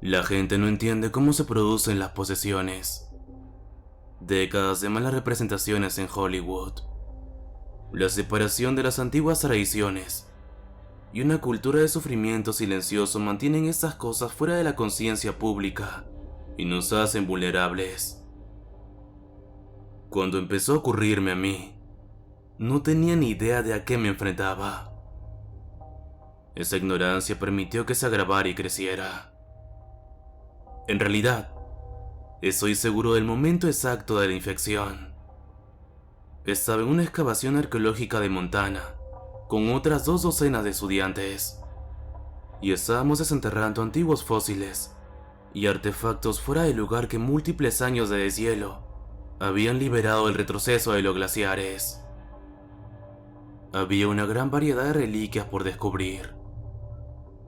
La gente no entiende cómo se producen las posesiones. Décadas de malas representaciones en Hollywood, la separación de las antiguas tradiciones y una cultura de sufrimiento silencioso mantienen estas cosas fuera de la conciencia pública y nos hacen vulnerables. Cuando empezó a ocurrirme a mí, no tenía ni idea de a qué me enfrentaba. Esa ignorancia permitió que se agravara y creciera. En realidad, estoy seguro del momento exacto de la infección. Estaba en una excavación arqueológica de Montana, con otras 2 docenas de estudiantes, y estábamos desenterrando antiguos fósiles y artefactos fuera del lugar que múltiples años de deshielo habían liberado el retroceso de los glaciares. Había una gran variedad de reliquias por descubrir,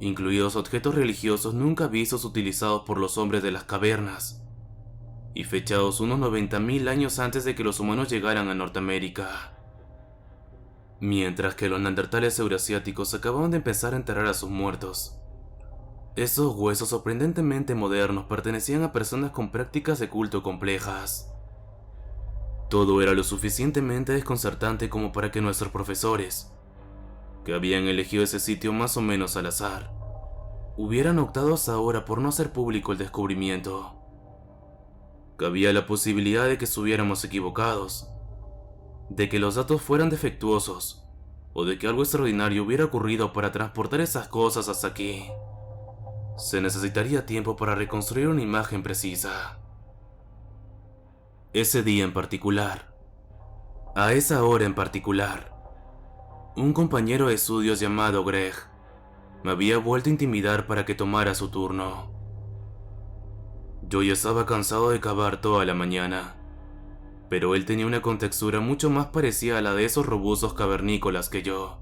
incluidos objetos religiosos nunca vistos utilizados por los hombres de las cavernas, y fechados unos 90.000 años antes de que los humanos llegaran a Norteamérica. Mientras que los neandertales eurasiáticos acababan de empezar a enterrar a sus muertos, esos huesos sorprendentemente modernos pertenecían a personas con prácticas de culto complejas. Todo era lo suficientemente desconcertante como para que nuestros profesores, que habían elegido ese sitio más o menos al azar, hubieran optado hasta ahora por no hacer público el descubrimiento. Cabía la posibilidad de que estuviéramos equivocados, de que los datos fueran defectuosos, o de que algo extraordinario hubiera ocurrido para transportar esas cosas hasta aquí. Se necesitaría tiempo para reconstruir una imagen precisa. Ese día en particular, a esa hora en particular, un compañero de estudios llamado Greg me había vuelto a intimidar para que tomara su turno. Yo ya estaba cansado de cavar toda la mañana, pero él tenía una contextura mucho más parecida a la de esos robustos cavernícolas que yo,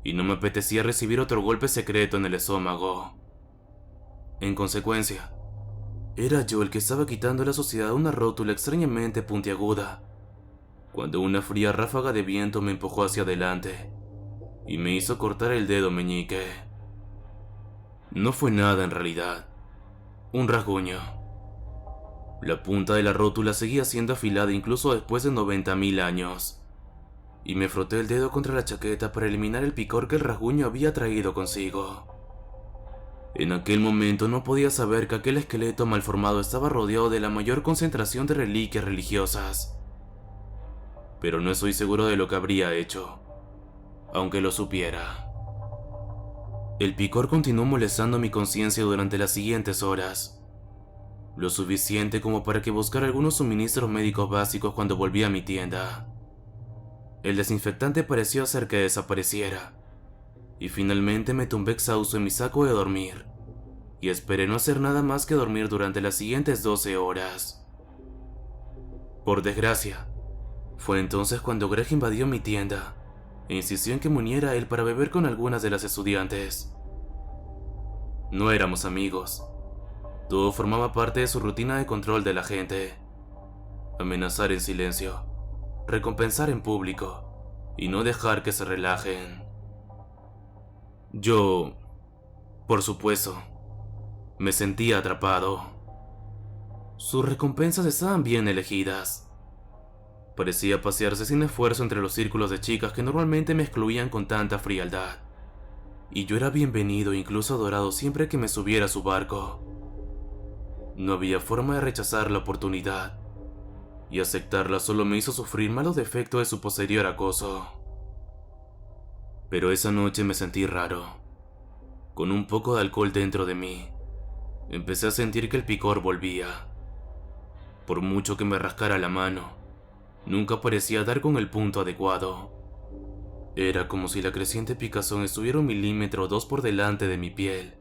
y no me apetecía recibir otro golpe secreto en el estómago. En consecuencia, era yo el que estaba quitando a la sociedad una rótula extrañamente puntiaguda, cuando una fría ráfaga de viento me empujó hacia adelante y me hizo cortar el dedo meñique. No fue nada en realidad, un rasguño. La punta de la rótula seguía siendo afilada incluso después de 90.000 años, y me froté el dedo contra la chaqueta para eliminar el picor que el rasguño había traído consigo. En aquel momento no podía saber que aquel esqueleto malformado estaba rodeado de la mayor concentración de reliquias religiosas, pero no estoy seguro de lo que habría hecho, aunque lo supiera. El picor continuó molestando mi conciencia durante las siguientes horas, lo suficiente como para que buscara algunos suministros médicos básicos cuando volví a mi tienda. El desinfectante pareció hacer que desapareciera, y finalmente me tumbé exhausto en mi saco de dormir, y esperé no hacer nada más que dormir durante las siguientes 12 horas. Por desgracia, fue entonces cuando Greg invadió mi tienda e insistió en que me uniera a él para beber con algunas de las estudiantes. No éramos amigos. Todo formaba parte de su rutina de control de la gente. Amenazar en silencio, recompensar en público y no dejar que se relajen. Yo, por supuesto, me sentía atrapado. Sus recompensas estaban bien elegidas. Parecía pasearse sin esfuerzo entre los círculos de chicas que normalmente me excluían con tanta frialdad, y yo era bienvenido e incluso adorado siempre que me subiera a su barco. No había forma de rechazar la oportunidad, y aceptarla solo me hizo sufrir malos defectos de su posterior acoso. Pero esa noche me sentí raro. Con un poco de alcohol dentro de mí, empecé a sentir que el picor volvía. Por mucho que me rascara la mano, nunca parecía dar con el punto adecuado. Era como si la creciente picazón estuviera 1 milímetro o 2 por delante de mi piel,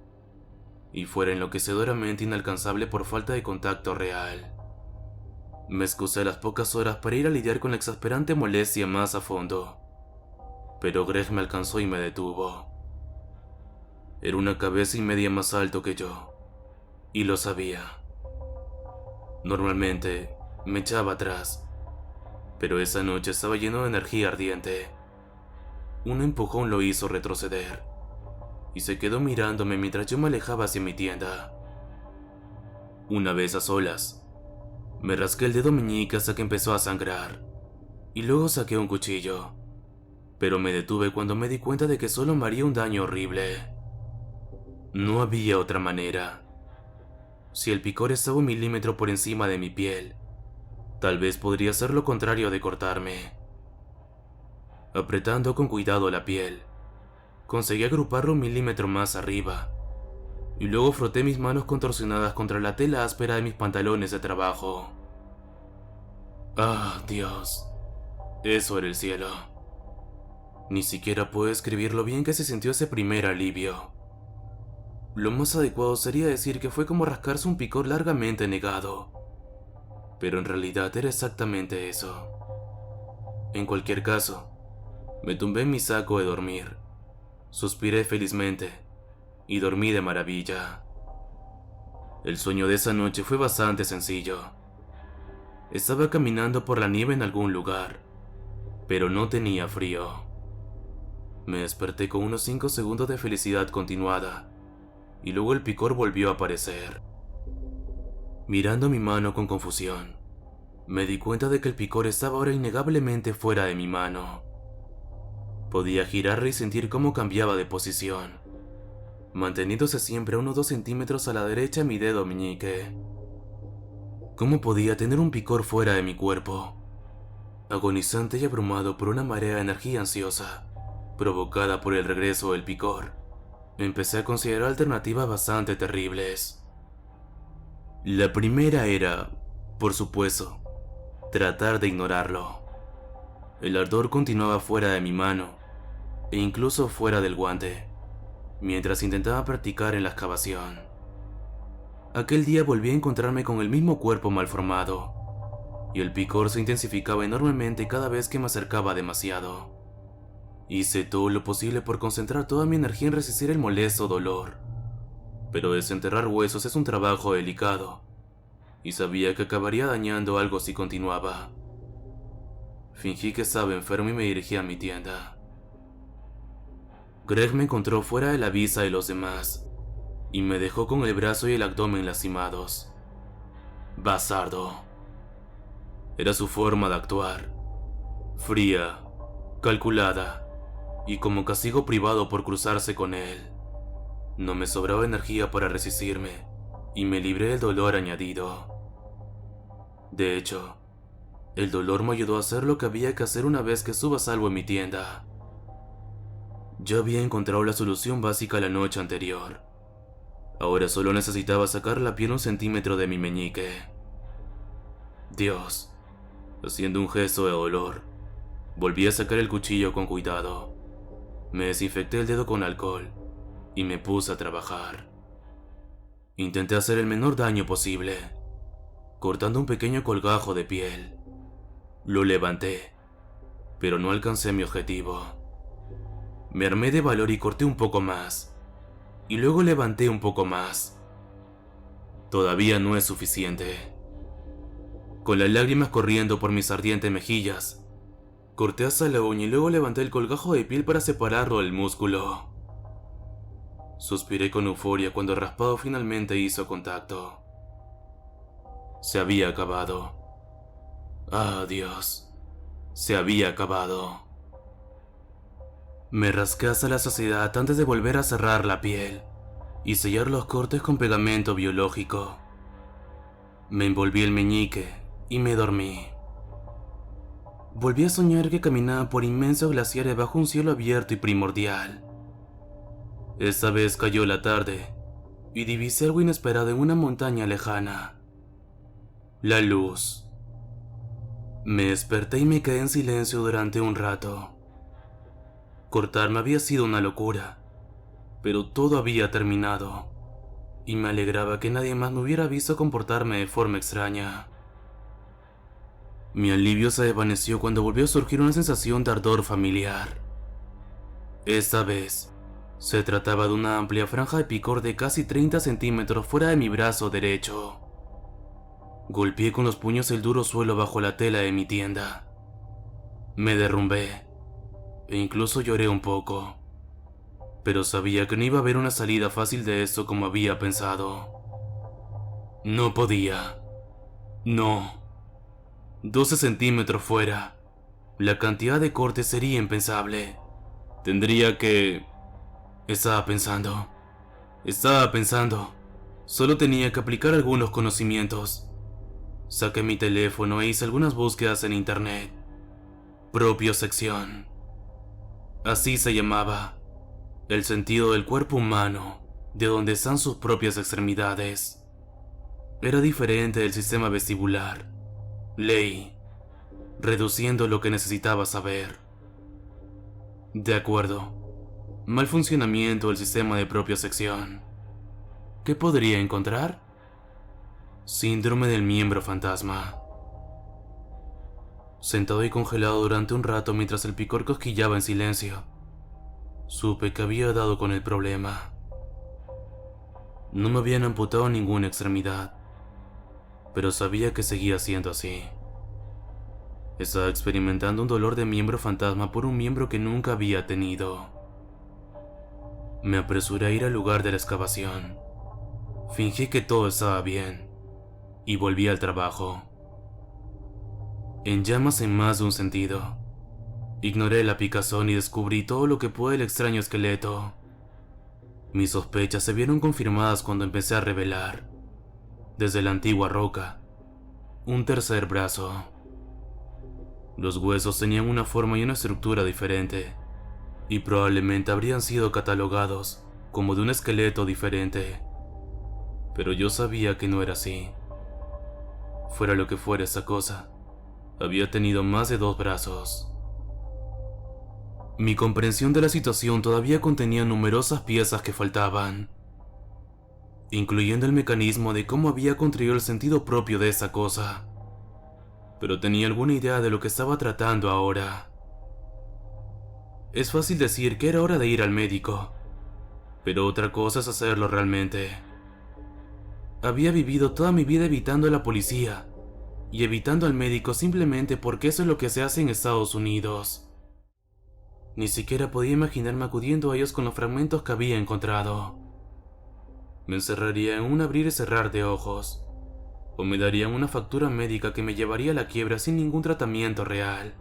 y fuera enloquecedoramente inalcanzable por falta de contacto real. Me excusé a las pocas horas para ir a lidiar con la exasperante molestia más a fondo, pero Greg me alcanzó y me detuvo. Era una cabeza y media más alto que yo, y lo sabía. Normalmente me echaba atrás, pero esa noche estaba lleno de energía ardiente. Un empujón lo hizo retroceder, y se quedó mirándome mientras yo me alejaba hacia mi tienda. Una vez a solas, me rasqué el dedo meñique hasta que empezó a sangrar, y luego saqué un cuchillo, pero me detuve cuando me di cuenta de que solo me haría un daño horrible. No había otra manera. Si el picor estaba 1 milímetro por encima de mi piel, tal vez podría ser lo contrario de cortarme. Apretando con cuidado la piel, conseguí agruparlo 1 milímetro más arriba, y luego froté mis manos contorsionadas contra la tela áspera de mis pantalones de trabajo. ¡Ah, Dios! Eso era el cielo. Ni siquiera puedo escribir lo bien que se sintió ese primer alivio. Lo más adecuado sería decir que fue como rascarse un picor largamente negado, pero en realidad era exactamente eso. En cualquier caso, me tumbé en mi saco de dormir, suspiré felizmente y dormí de maravilla. El sueño de esa noche fue bastante sencillo. Estaba caminando por la nieve en algún lugar, pero no tenía frío. Me desperté con unos 5 segundos de felicidad continuada, y luego el picor volvió a aparecer. Mirando mi mano con confusión, me di cuenta de que el picor estaba ahora innegablemente fuera de mi mano. Podía girarla y sentir cómo cambiaba de posición, manteniéndose siempre a unos 2 centímetros a la derecha de mi dedo meñique. ¿Cómo podía tener un picor fuera de mi cuerpo? Agonizante y abrumado por una marea de energía ansiosa, provocada por el regreso del picor, empecé a considerar alternativas bastante terribles. La primera era, por supuesto, tratar de ignorarlo. El ardor continuaba fuera de mi mano, e incluso fuera del guante, mientras intentaba practicar en la excavación. Aquel día volví a encontrarme con el mismo cuerpo malformado, y el picor se intensificaba enormemente cada vez que me acercaba demasiado. Hice todo lo posible por concentrar toda mi energía en resistir el molesto dolor, pero desenterrar huesos es un trabajo delicado, y sabía que acabaría dañando algo si continuaba. Fingí que estaba enfermo y me dirigí a mi tienda. Greg me encontró fuera de la vista de los demás, y me dejó con el brazo y el abdomen lastimados. Bastardo. Era su forma de actuar, fría, calculada, y como castigo privado por cruzarse con él. No me sobraba energía para resistirme, y me libré del dolor añadido. De hecho, el dolor me ayudó a hacer lo que había que hacer una vez que estuve a salvo en mi tienda. Ya había encontrado la solución básica la noche anterior. Ahora solo necesitaba sacar la piel 1 centímetro de mi meñique. Dios, haciendo un gesto de dolor, volví a sacar el cuchillo con cuidado. Me desinfecté el dedo con alcohol y me puse a trabajar. Intenté hacer el menor daño posible, cortando un pequeño colgajo de piel. Lo levanté, pero no alcancé mi objetivo. Me armé de valor y corté un poco más, y luego levanté un poco más. Todavía no es suficiente. Con las lágrimas corriendo por mis ardientes mejillas, corté hasta la uña y luego levanté el colgajo de piel para separarlo del músculo. Suspiré con euforia cuando el raspado finalmente hizo contacto. Se había acabado. Ah, Dios. Se había acabado. Me rasqué hasta la saciedad antes de volver a cerrar la piel y sellar los cortes con pegamento biológico. Me envolví el meñique y me dormí. Volví a soñar que caminaba por inmensos glaciares bajo un cielo abierto y primordial. Esta vez cayó la tarde y divisé algo inesperado en una montaña lejana. La luz. Me desperté y me quedé en silencio durante un rato. Cortarme había sido una locura, pero todo había terminado, y me alegraba que nadie más me hubiera visto comportarme de forma extraña. Mi alivio se desvaneció cuando volvió a surgir una sensación de ardor familiar. Esta vez, se trataba de una amplia franja de picor de casi 30 centímetros fuera de mi brazo derecho. Golpeé con los puños el duro suelo bajo la tela de mi tienda. Me derrumbé, e incluso lloré un poco. Pero sabía que no iba a haber una salida fácil de esto como había pensado. No podía. No. 12 centímetros fuera. La cantidad de cortes sería impensable. Tendría que... Estaba pensando. Solo tenía que aplicar algunos conocimientos. Saqué mi teléfono e hice algunas búsquedas en internet. Propiocepción. Así se llamaba. El sentido del cuerpo humano, de donde están sus propias extremidades. Era diferente del sistema vestibular. Leí, reduciendo lo que necesitaba saber. De acuerdo. Mal funcionamiento del sistema de propiocepción. ¿Qué podría encontrar? Síndrome del miembro fantasma. Sentado y congelado durante un rato mientras el picor cosquillaba en silencio, supe que había dado con el problema. No me habían amputado ninguna extremidad, pero sabía que seguía siendo así. Estaba experimentando un dolor de miembro fantasma por un miembro que nunca había tenido. Me apresuré a ir al lugar de la excavación. Fingí que todo estaba bien y volví al trabajo. En llamas en más de un sentido. Ignoré la picazón y descubrí todo lo que pude del extraño esqueleto. Mis sospechas se vieron confirmadas cuando empecé a revelar, desde la antigua roca, un tercer brazo. Los huesos tenían una forma y una estructura diferente, y probablemente habrían sido catalogados como de un esqueleto diferente. Pero yo sabía que no era así. Fuera lo que fuera esa cosa, había tenido más de 2 brazos. Mi comprensión de la situación todavía contenía numerosas piezas que faltaban, incluyendo el mecanismo de cómo había construido el sentido propio de esa cosa. Pero tenía alguna idea de lo que estaba tratando ahora. Es fácil decir que era hora de ir al médico, pero otra cosa es hacerlo realmente. Había vivido toda mi vida evitando a la policía y evitando al médico simplemente porque eso es lo que se hace en Estados Unidos. Ni siquiera podía imaginarme acudiendo a ellos con los fragmentos que había encontrado. Me encerraría en un abrir y cerrar de ojos, o me darían una factura médica que me llevaría a la quiebra sin ningún tratamiento real.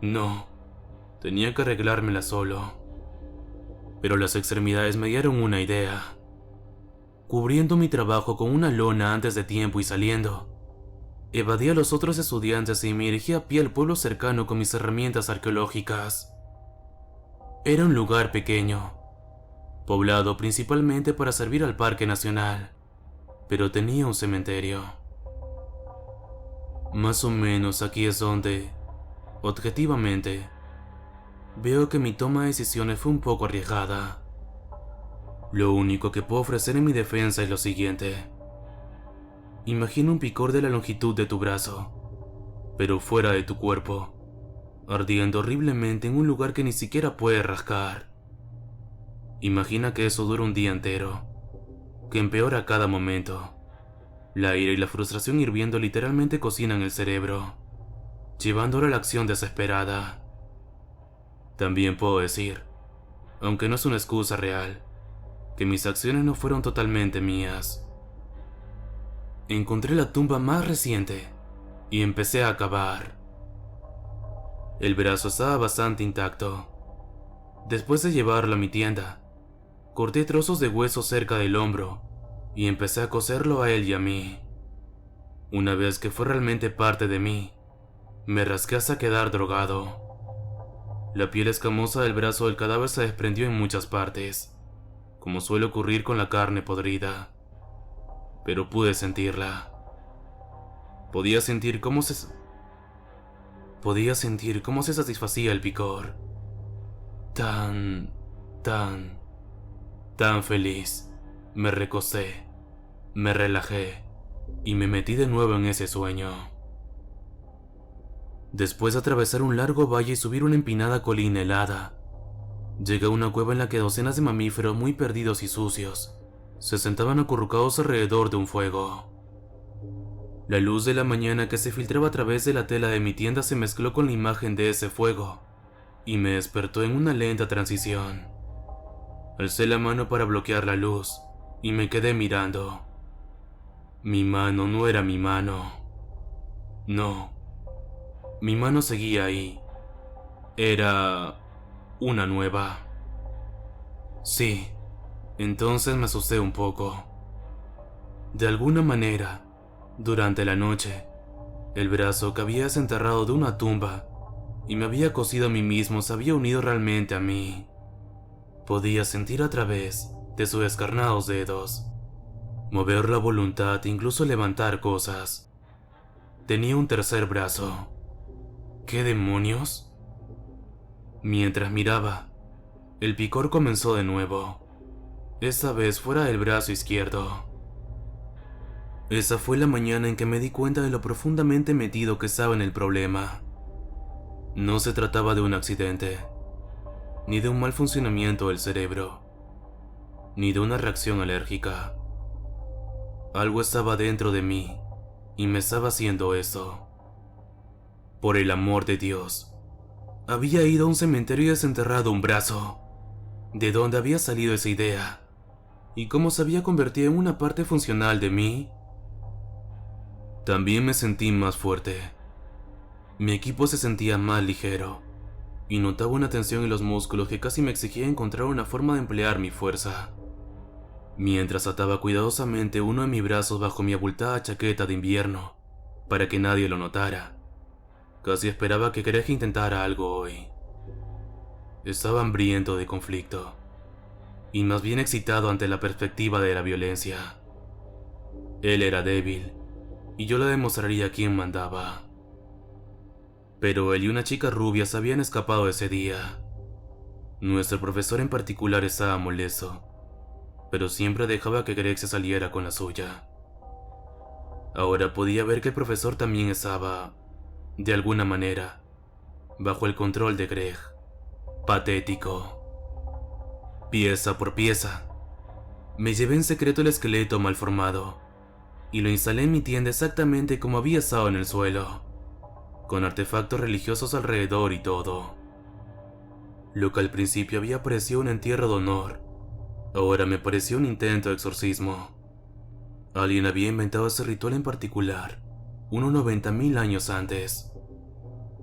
No, tenía que arreglármela solo. Pero las extremidades me dieron una idea. Cubriendo mi trabajo con una lona antes de tiempo y saliendo, evadí a los otros estudiantes y me dirigí a pie al pueblo cercano con mis herramientas arqueológicas. Era un lugar pequeño, poblado principalmente para servir al Parque Nacional, pero tenía un cementerio. Más o menos aquí es donde, objetivamente, veo que mi toma de decisiones fue un poco arriesgada. Lo único que puedo ofrecer en mi defensa es lo siguiente. Imagina un picor de la longitud de tu brazo, pero fuera de tu cuerpo, ardiendo horriblemente en un lugar que ni siquiera puedes rascar. Imagina que eso dura un día entero, que empeora a cada momento. La ira y la frustración hirviendo literalmente cocinan el cerebro, llevándolo a la acción desesperada. También puedo decir, aunque no es una excusa real, que mis acciones no fueron totalmente mías. Encontré la tumba más reciente y empecé a cavar. El brazo estaba bastante intacto. Después de llevarlo a mi tienda, corté trozos de hueso cerca del hombro y empecé a coserlo a él y a mí. Una vez que fue realmente parte de mí, me rasqué hasta quedar drogado. La piel escamosa del brazo del cadáver se desprendió en muchas partes, como suele ocurrir con la carne podrida. Pero pude sentirla. Podía sentir cómo se satisfacía el picor. Tan feliz. Me recosté, me relajé y me metí de nuevo en ese sueño. Después de atravesar un largo valle y subir una empinada colina helada, llegué a una cueva en la que docenas de mamíferos muy perdidos y sucios se sentaban acurrucados alrededor de un fuego. La luz de la mañana que se filtraba a través de la tela de mi tienda se mezcló con la imagen de ese fuego y me despertó en una lenta transición. Alcé la mano para bloquear la luz y me quedé mirando. Mi mano no era mi mano. No, mi mano seguía ahí. Era una nueva. Sí, entonces me asusté un poco. De alguna manera, durante la noche, el brazo que había desenterrado de una tumba y me había cosido a mí mismo se había unido realmente a mí. Podía sentir a través de sus descarnados dedos, mover la voluntad e incluso levantar cosas. Tenía un tercer brazo. ¿Qué demonios? Mientras miraba, el picor comenzó de nuevo, esta vez fuera del brazo izquierdo. Esa fue la mañana en que me di cuenta de lo profundamente metido que estaba en el problema. No se trataba de un accidente, ni de un mal funcionamiento del cerebro, ni de una reacción alérgica. Algo estaba dentro de mí y me estaba haciendo eso. Por el amor de Dios, había ido a un cementerio y desenterrado un brazo. ¿De dónde había salido esa idea? ¿Y cómo se había convertido en una parte funcional de mí? También me sentí más fuerte. Mi equipo se sentía más ligero, y notaba una tensión en los músculos que casi me exigía encontrar una forma de emplear mi fuerza. Mientras ataba cuidadosamente uno de mis brazos bajo mi abultada chaqueta de invierno, para que nadie lo notara, casi esperaba que Greg intentara algo hoy. Estaba hambriento de conflicto, y más bien excitado ante la perspectiva de la violencia. Él era débil, y yo le demostraría quién mandaba. Pero él y una chica rubia se habían escapado ese día. Nuestro profesor en particular estaba molesto, pero siempre dejaba que Greg se saliera con la suya. Ahora podía ver que el profesor también estaba, de alguna manera, bajo el control de Greg. Patético. Pieza por pieza, me llevé en secreto el esqueleto mal formado y lo instalé en mi tienda exactamente como había estado en el suelo, con artefactos religiosos alrededor y todo. Lo que al principio había parecido un entierro de honor, ahora me pareció un intento de exorcismo. Alguien había inventado ese ritual en particular, unos 90.000 años antes,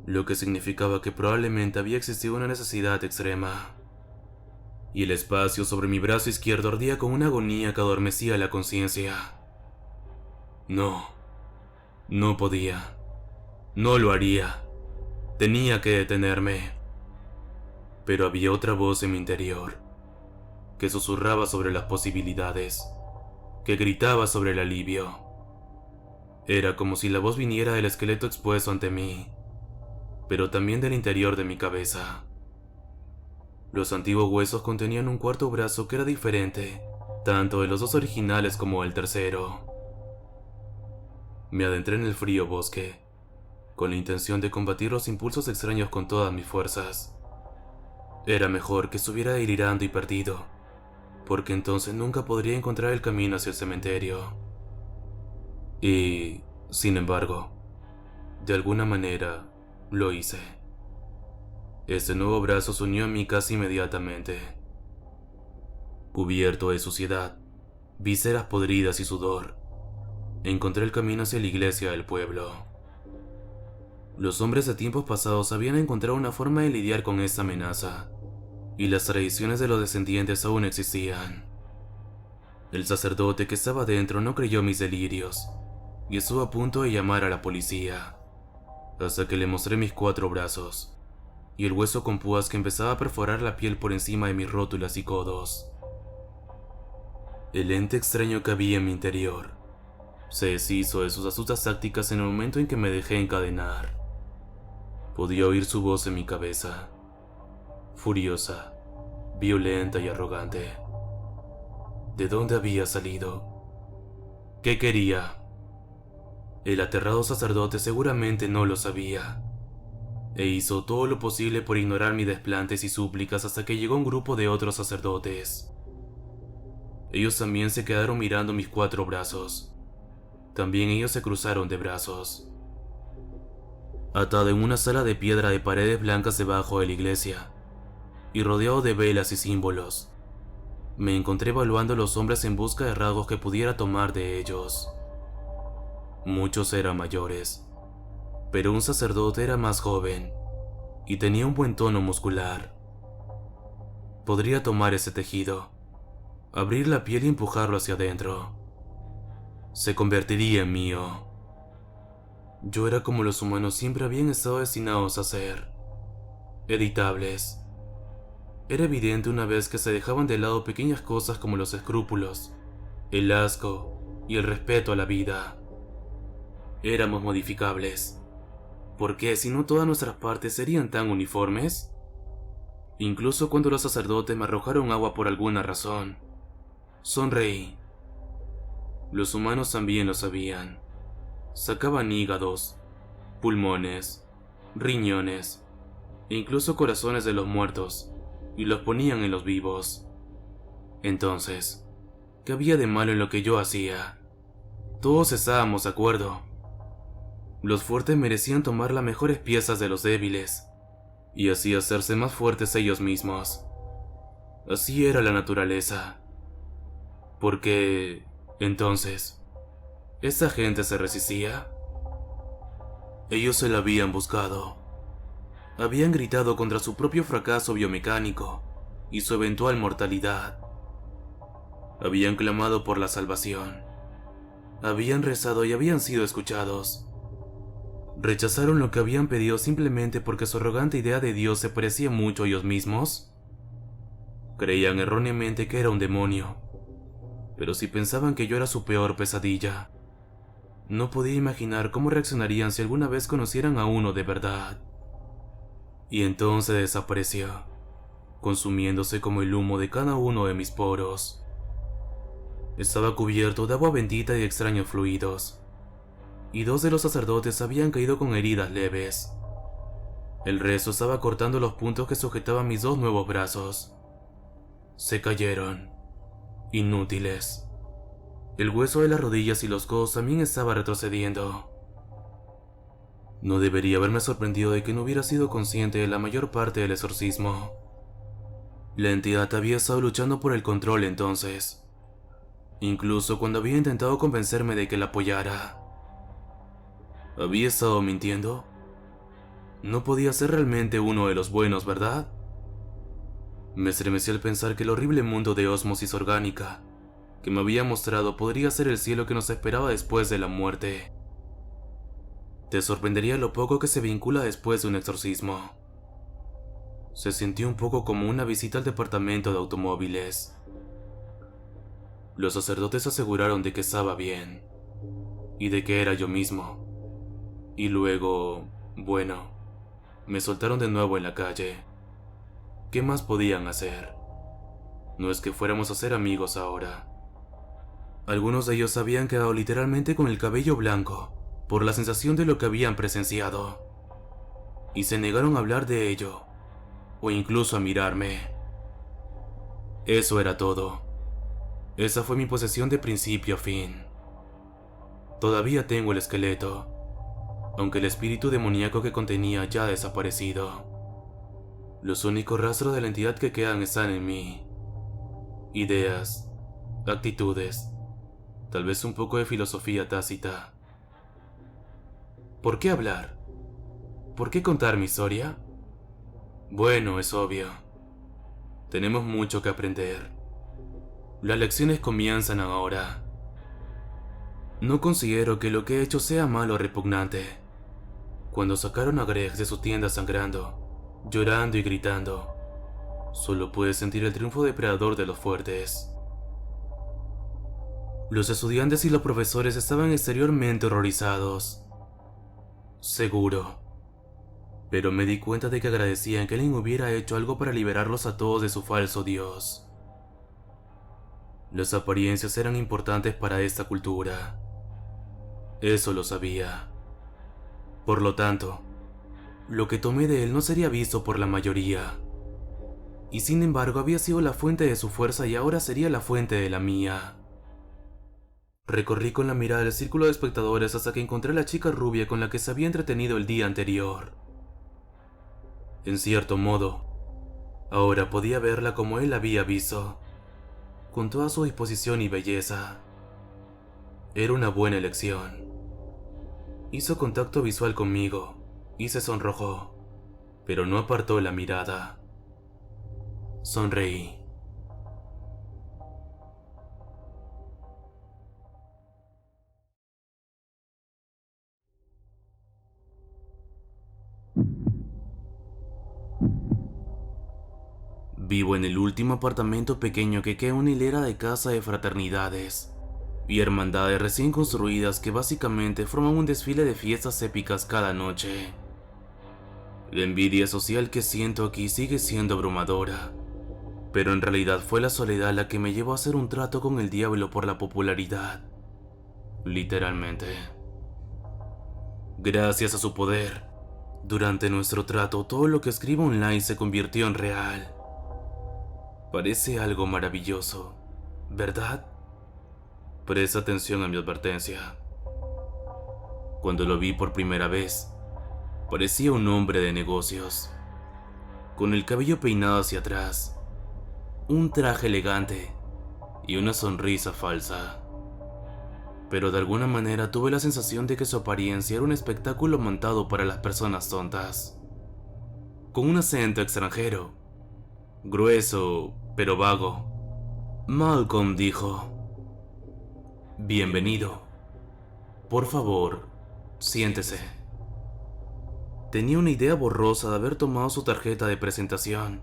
lo que significaba que probablemente había existido una necesidad extrema. Y el espacio sobre mi brazo izquierdo ardía con una agonía que adormecía la conciencia. No, no podía. No lo haría. Tenía que detenerme. Pero había otra voz en mi interior, que susurraba sobre las posibilidades, que gritaba sobre el alivio. Era como si la voz viniera del esqueleto expuesto ante mí, pero también del interior de mi cabeza. Los antiguos huesos contenían un cuarto brazo que era diferente, tanto de los dos originales como del tercero. Me adentré en el frío bosque, con la intención de combatir los impulsos extraños con todas mis fuerzas. Era mejor que estuviera delirando y perdido, porque entonces nunca podría encontrar el camino hacia el cementerio. Y, sin embargo, de alguna manera, lo hice. Este nuevo brazo se unió a mí casi inmediatamente. Cubierto de suciedad, vísceras podridas y sudor, encontré el camino hacia la iglesia del pueblo. Los hombres de tiempos pasados habían encontrado una forma de lidiar con esta amenaza, y las tradiciones de los descendientes aún existían. El sacerdote que estaba dentro no creyó mis delirios, y estuvo a punto de llamar a la policía, hasta que le mostré mis 4 brazos, y el hueso con púas que empezaba a perforar la piel por encima de mis rótulas y codos. El ente extraño que había en mi interior se deshizo de sus astutas tácticas en el momento en que me dejé encadenar. Podía oír su voz en mi cabeza, furiosa, violenta y arrogante. ¿De dónde había salido? ¿Qué quería? El aterrado sacerdote seguramente no lo sabía, e hizo todo lo posible por ignorar mis desplantes y súplicas hasta que llegó un grupo de otros sacerdotes. Ellos también se quedaron mirando mis 4 brazos. También ellos se cruzaron de brazos. Atado en una sala de piedra de paredes blancas debajo de la iglesia, y rodeado de velas y símbolos, me encontré evaluando a los hombres en busca de rasgos que pudiera tomar de ellos. Muchos eran mayores, pero un sacerdote era más joven y tenía un buen tono muscular. Podría tomar ese tejido, abrir la piel y empujarlo hacia adentro. Se convertiría en mío. Yo era como los humanos siempre habían estado destinados a ser: editables. Era evidente una vez que se dejaban de lado pequeñas cosas como los escrúpulos, el asco y el respeto a la vida. Éramos modificables. ¿Por qué, si no todas nuestras partes serían tan uniformes? Incluso cuando los sacerdotes me arrojaron agua por alguna razón, sonreí. Los humanos también lo sabían. Sacaban hígados, pulmones, riñones e incluso corazones de los muertos y los ponían en los vivos. Entonces, ¿qué había de malo en lo que yo hacía? Todos estábamos de acuerdo. Los fuertes merecían tomar las mejores piezas de los débiles y así hacerse más fuertes ellos mismos. Así era la naturaleza. ¿Por qué, entonces, esa gente se resistía? Ellos se la habían buscado. Habían gritado contra su propio fracaso biomecánico y su eventual mortalidad. Habían clamado por la salvación. Habían rezado y habían sido escuchados. ¿Rechazaron lo que habían pedido simplemente porque su arrogante idea de Dios se parecía mucho a ellos mismos? Creían erróneamente que era un demonio, pero si pensaban que yo era su peor pesadilla, no podía imaginar cómo reaccionarían si alguna vez conocieran a uno de verdad. Y entonces desapareció, consumiéndose como el humo de cada uno de mis poros. Estaba cubierto de agua bendita y extraños fluidos, y 2 de los sacerdotes habían caído con heridas leves. El resto estaba cortando los puntos que sujetaban mis 2 nuevos brazos. Se cayeron, inútiles. El hueso de las rodillas y los codos también estaba retrocediendo. No debería haberme sorprendido de que no hubiera sido consciente de la mayor parte del exorcismo. La entidad había estado luchando por el control entonces, incluso cuando había intentado convencerme de que la apoyara. ¿Había estado mintiendo? No podía ser realmente uno de los buenos, ¿verdad? Me estremecí al pensar que el horrible mundo de ósmosis orgánica que me había mostrado podría ser el cielo que nos esperaba después de la muerte. Te sorprendería lo poco que se vincula después de un exorcismo. Se sintió un poco como una visita al departamento de automóviles. Los sacerdotes aseguraron de que estaba bien y de que era yo mismo. Y luego, bueno, me soltaron de nuevo en la calle. ¿Qué más podían hacer? No es que fuéramos a ser amigos ahora. Algunos de ellos habían quedado literalmente con el cabello blanco por la sensación de lo que habían presenciado, y se negaron a hablar de ello, o incluso a mirarme. Eso era todo. Esa fue mi posesión de principio a fin. Todavía tengo el esqueleto, aunque el espíritu demoníaco que contenía ya ha desaparecido. Los únicos rastros de la entidad que quedan están en mí. Ideas, actitudes, tal vez un poco de filosofía tácita. ¿Por qué hablar? ¿Por qué contar mi historia? Bueno, es obvio. Tenemos mucho que aprender. Las lecciones comienzan ahora. No considero que lo que he hecho sea malo o repugnante. Cuando sacaron a Greg de su tienda sangrando, llorando y gritando, solo pude sentir el triunfo depredador de los fuertes. Los estudiantes y los profesores estaban exteriormente horrorizados. Seguro. Pero me di cuenta de que agradecían que alguien hubiera hecho algo para liberarlos a todos de su falso dios. Las apariencias eran importantes para esta cultura. Eso lo sabía. Por lo tanto, lo que tomé de él no sería visto por la mayoría. Y sin embargo había sido la fuente de su fuerza y ahora sería la fuente de la mía. Recorrí con la mirada el círculo de espectadores hasta que encontré a la chica rubia con la que se había entretenido el día anterior. En cierto modo, ahora podía verla como él la había visto, con toda su disposición y belleza. Era una buena elección. Hizo contacto visual conmigo y se sonrojó, pero no apartó la mirada. Sonreí. Vivo en el último apartamento pequeño que queda en una hilera de casa de fraternidades y hermandades recién construidas que básicamente forman un desfile de fiestas épicas cada noche. La envidia social que siento aquí sigue siendo abrumadora, pero en realidad fue la soledad la que me llevó a hacer un trato con el diablo por la popularidad. Literalmente. Gracias a su poder, durante nuestro trato todo lo que escribo online se convirtió en real. Parece algo maravilloso, ¿verdad? Presta atención a mi advertencia. Cuando lo vi por primera vez, parecía un hombre de negocios, con el cabello peinado hacia atrás, un traje elegante y una sonrisa falsa. Pero de alguna manera tuve la sensación de que su apariencia era un espectáculo montado para las personas tontas. Con un acento extranjero, grueso pero vago, Malcolm dijo: «Bienvenido. Por favor, siéntese». Tenía una idea borrosa de haber tomado su tarjeta de presentación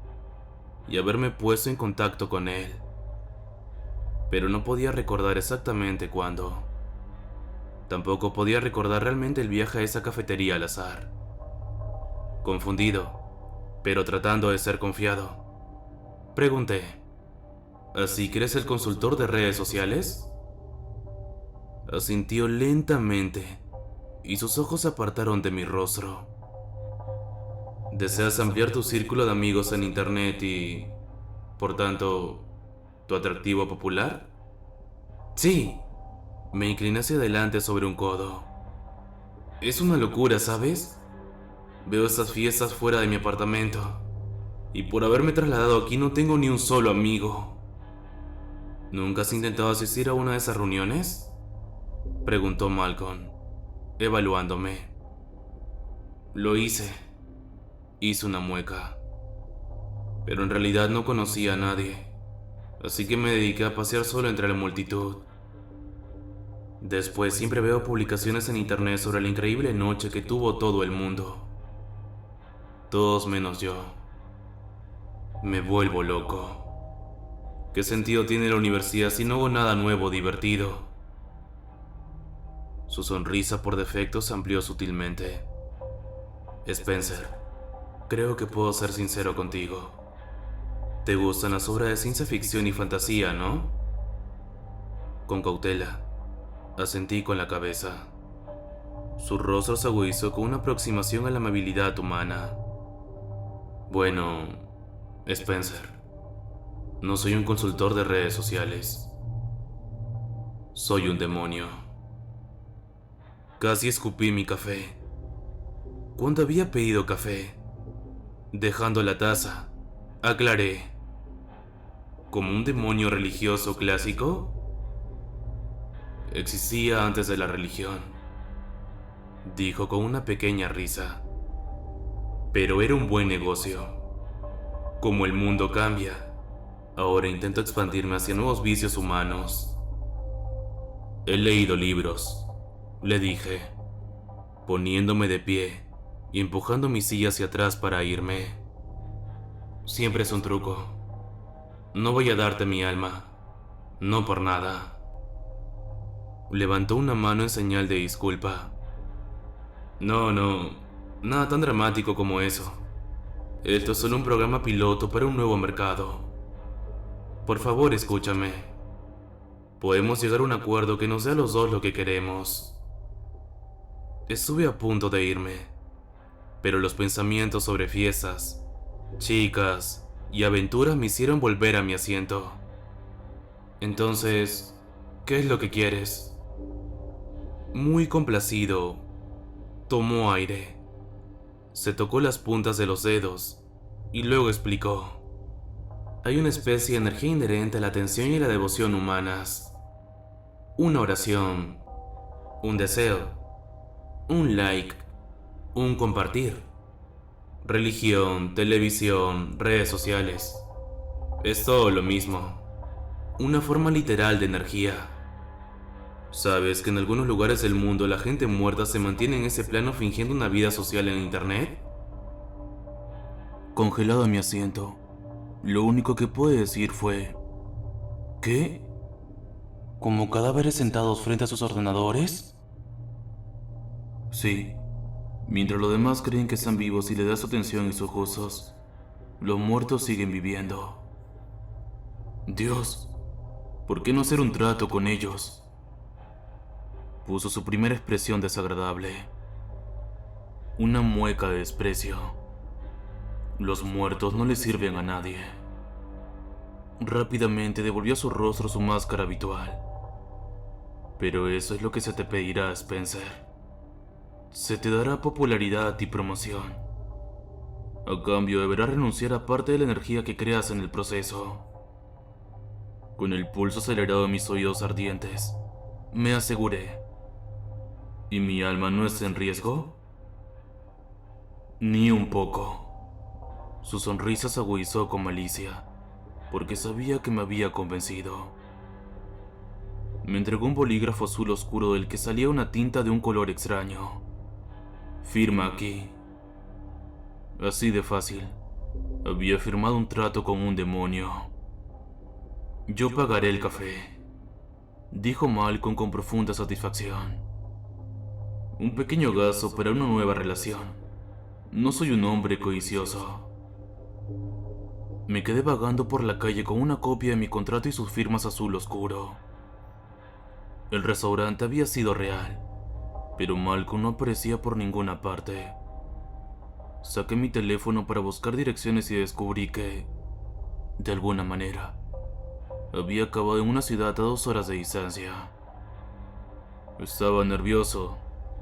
y haberme puesto en contacto con él, pero no podía recordar exactamente cuándo. Tampoco podía recordar realmente el viaje a esa cafetería al azar. Confundido, pero tratando de ser confiado, pregunté: «¿Así que eres el consultor de redes sociales?». Asintió lentamente y sus ojos se apartaron de mi rostro. «¿Deseas ampliar tu círculo de amigos en internet y, por tanto, tu atractivo popular?». «Sí». Me incliné hacia adelante sobre un codo. «Es una locura, ¿sabes? Veo estas fiestas fuera de mi apartamento y por haberme trasladado aquí no tengo ni un solo amigo». «¿Nunca has intentado asistir a una de esas reuniones?», preguntó Malcolm, evaluándome. «Lo hice». Hice una mueca. Pero en realidad no conocía a nadie, así que me dediqué a pasear solo entre la multitud. Después siempre veo publicaciones en internet sobre la increíble noche que tuvo todo el mundo. Todos menos yo. Me vuelvo loco. ¿Qué sentido tiene la universidad si no hago nada nuevo o divertido? Su sonrisa por defecto se amplió sutilmente. «Spencer, creo que puedo ser sincero contigo. Te gustan las obras de ciencia ficción y fantasía, ¿no?». Con cautela, asentí con la cabeza. Su rostro se agudizó con una aproximación a la amabilidad humana. «Bueno, Spencer, no soy un consultor de redes sociales. Soy un demonio». Casi escupí mi café. Cuando había pedido café, dejando la taza, aclaré: «¿Como un demonio religioso clásico?». «Existía antes de la religión», dijo con una pequeña risa. «Pero era un buen negocio. Como el mundo cambia, ahora intento expandirme hacia nuevos vicios humanos». «He leído libros», le dije, poniéndome de pie y empujando mi silla hacia atrás para irme. «Siempre es un truco. No voy a darte mi alma. No por nada». Levantó una mano en señal de disculpa. No, nada tan dramático como eso. Esto es solo un programa piloto para un nuevo mercado. Por favor, escúchame. Podemos llegar a un acuerdo que nos dé a los dos lo que queremos». Estuve a punto de irme, pero los pensamientos sobre fiestas, chicas y aventuras me hicieron volver a mi asiento. «Entonces, ¿qué es lo que quieres?». Muy complacido, tomó aire, se tocó las puntas de los dedos y luego explicó: «Hay una especie de energía inherente a la atención y la devoción humanas. Una oración, un deseo, un like, un compartir. Religión, televisión, redes sociales. Es todo lo mismo. Una forma literal de energía. ¿Sabes que en algunos lugares del mundo la gente muerta se mantiene en ese plano fingiendo una vida social en internet? Congelado en mi asiento, lo único que pude decir fue... ¿Qué? ¿Como cadáveres sentados frente a sus ordenadores? Sí. Mientras los demás creen que están vivos y le das atención y sus gozos, los muertos siguen viviendo. Dios, ¿por qué no hacer un trato con ellos? Puso su primera expresión desagradable. Una mueca de desprecio. Los muertos no le sirven a nadie. Rápidamente devolvió a su rostro su máscara habitual. Pero eso es lo que se te pedirá, Spencer. Se te dará popularidad y promoción. A cambio deberás renunciar a parte de la energía que creas en el proceso. Con el pulso acelerado de mis oídos ardientes, me aseguré. ¿Y mi alma no está en riesgo? Ni un poco. Su sonrisa se agudizó con malicia, porque sabía que me había convencido. Me entregó un bolígrafo azul oscuro del que salía una tinta de un color extraño. Firma aquí. Así de fácil. Había firmado un trato con un demonio. Yo pagaré el café, dijo Malcolm con profunda satisfacción. Un pequeño gasto para una nueva relación. No soy un hombre codicioso. Me quedé vagando por la calle con una copia de mi contrato y sus firmas azul oscuro. El restaurante había sido real, pero Malcolm no aparecía por ninguna parte. Saqué mi teléfono para buscar direcciones y descubrí que, de alguna manera, había acabado en una ciudad a 2 horas de distancia. Estaba nervioso,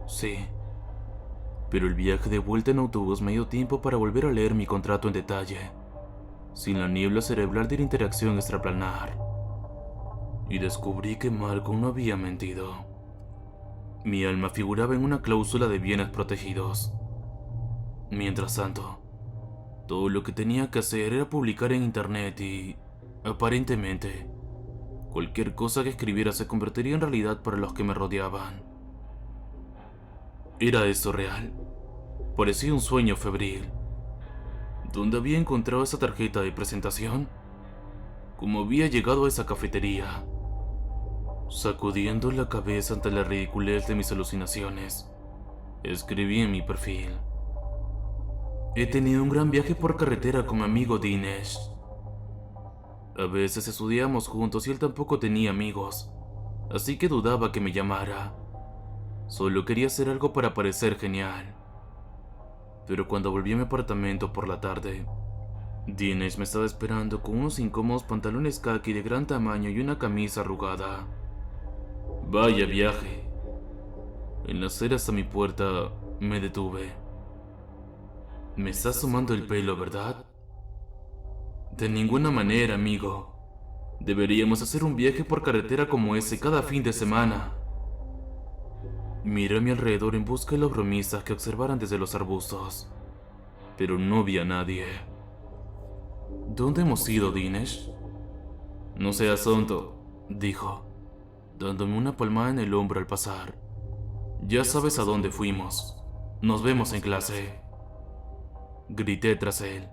sí, pero el viaje de vuelta en autobús me dio tiempo para volver a leer mi contrato en detalle, sin la niebla cerebral de la interacción extraplanar. Y descubrí que Malcolm no había mentido. Mi alma figuraba en una cláusula de bienes protegidos. Mientras tanto, todo lo que tenía que hacer era publicar en internet y, aparentemente, cualquier cosa que escribiera se convertiría en realidad para los que me rodeaban. ¿Era esto real? Parecía un sueño febril. ¿Dónde había encontrado esa tarjeta de presentación? ¿Cómo había llegado a esa cafetería? Sacudiendo la cabeza ante la ridiculez de mis alucinaciones, escribí en mi perfil: he tenido un gran viaje por carretera con mi amigo Dinesh. A veces estudiábamos juntos y él tampoco tenía amigos, así que dudaba que me llamara. Solo quería hacer algo para parecer genial. Pero cuando volví a mi apartamento por la tarde, Dinesh me estaba esperando con unos incómodos pantalones khaki de gran tamaño y una camisa arrugada. Vaya viaje. En la acera hasta mi puerta me detuve. Me estás tomando el pelo, ¿verdad? De ninguna manera, amigo. Deberíamos hacer un viaje por carretera como ese cada fin de semana. Miré a mi alrededor en busca de los bromistas que observaran desde los arbustos, pero no vi a nadie. ¿Dónde hemos ido, Dinesh? No seas tonto, dijo, dándome una palmada en el hombro al pasar. Ya sabes a dónde fuimos. Nos vemos en clase. Grité tras él.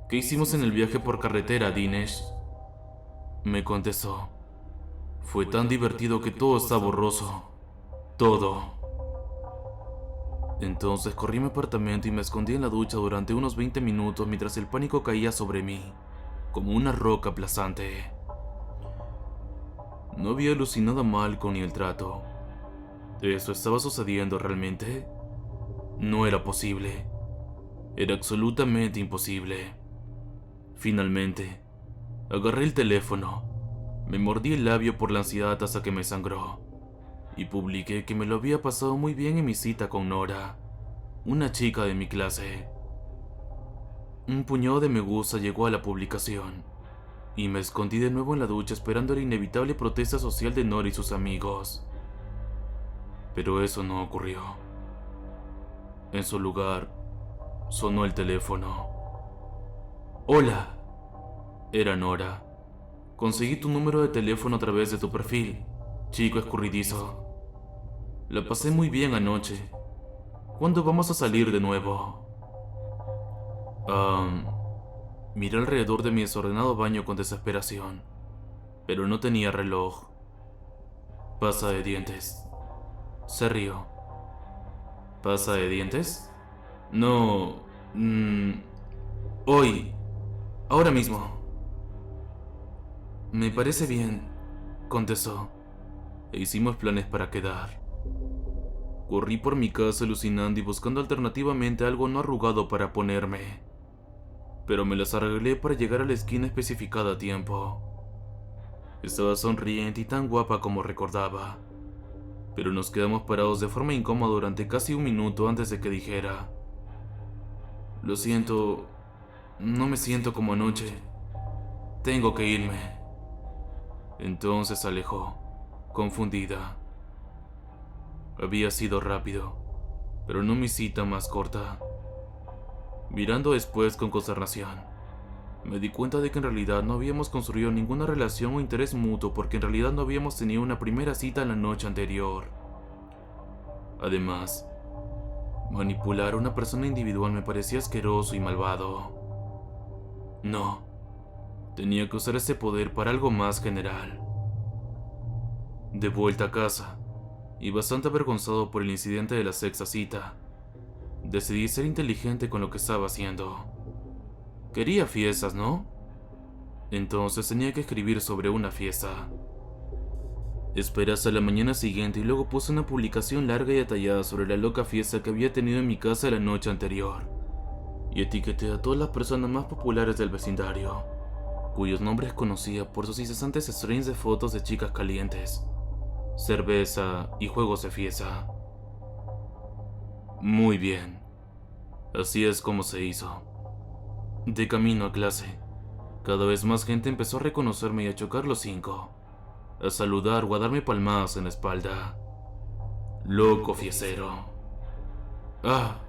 ¿Qué hicimos en el viaje por carretera, Dinesh? Me contestó. Fue tan divertido que todo está borroso. Todo. Entonces corrí a mi apartamento y me escondí en la ducha durante unos 20 minutos mientras el pánico caía sobre mí, como una roca aplastante. No había alucinado a Malcolm ni el trato. ¿Eso estaba sucediendo realmente? No era posible. Era absolutamente imposible. Finalmente, agarré el teléfono, me mordí el labio por la ansiedad hasta que me sangró, y publiqué que me lo había pasado muy bien en mi cita con Nora, una chica de mi clase. Un puñado de me gusta llegó a la publicación, y me escondí de nuevo en la ducha esperando la inevitable protesta social de Nora y sus amigos. Pero eso no ocurrió. En su lugar, sonó el teléfono. Hola, era Nora. Conseguí tu número de teléfono a través de tu perfil, chico escurridizo. La pasé muy bien anoche. ¿Cuándo vamos a salir de nuevo? Miré alrededor de mi desordenado baño con desesperación, pero no tenía reloj. Pasta de dientes. Se rió. ¿Pasta de dientes? No. Hoy. Ahora mismo. Me parece bien, contestó, e hicimos planes para quedar. Corrí por mi casa alucinando y buscando alternativamente algo no arrugado para ponerme, pero me las arreglé para llegar a la esquina especificada a tiempo. Estaba sonriente y tan guapa como recordaba, pero nos quedamos parados de forma incómoda durante casi un minuto antes de que dijera: Lo siento, no me siento como anoche. Tengo que irme. Entonces se alejó, confundida. Había sido rápido, pero no mi cita más corta. Mirando después con consternación, me di cuenta de que en realidad no habíamos construido ninguna relación o interés mutuo porque en realidad no habíamos tenido una primera cita la noche anterior. Además, manipular a una persona individual me parecía asqueroso y malvado. No, tenía que usar ese poder para algo más general. De vuelta a casa, y bastante avergonzado por el incidente de la sexta cita, decidí ser inteligente con lo que estaba haciendo. Quería fiestas, ¿no? Entonces tenía que escribir sobre una fiesta. Esperé hasta la mañana siguiente y luego puse una publicación larga y detallada sobre la loca fiesta que había tenido en mi casa la noche anterior, y etiqueté a todas las personas más populares del vecindario, cuyos nombres conocía por sus incesantes streams de fotos de chicas calientes, cerveza y juegos de fiesta. Muy bien, así es como se hizo. De camino a clase, cada vez más gente empezó a reconocerme y a chocar los cinco, a saludar o a darme palmadas en la espalda. Loco fiestero. Ah,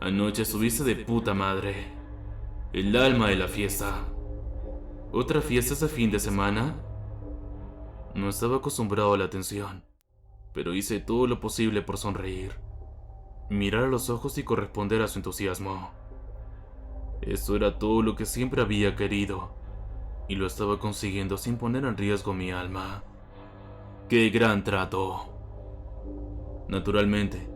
anoche estuviste de puta madre. El alma de la fiesta. ¿Otra fiesta ese fin de semana? No estaba acostumbrado a la atención, pero hice todo lo posible por sonreír, mirar a los ojos y corresponder a su entusiasmo. Esto era todo lo que siempre había querido, y lo estaba consiguiendo sin poner en riesgo mi alma. ¡Qué gran trato! Naturalmente,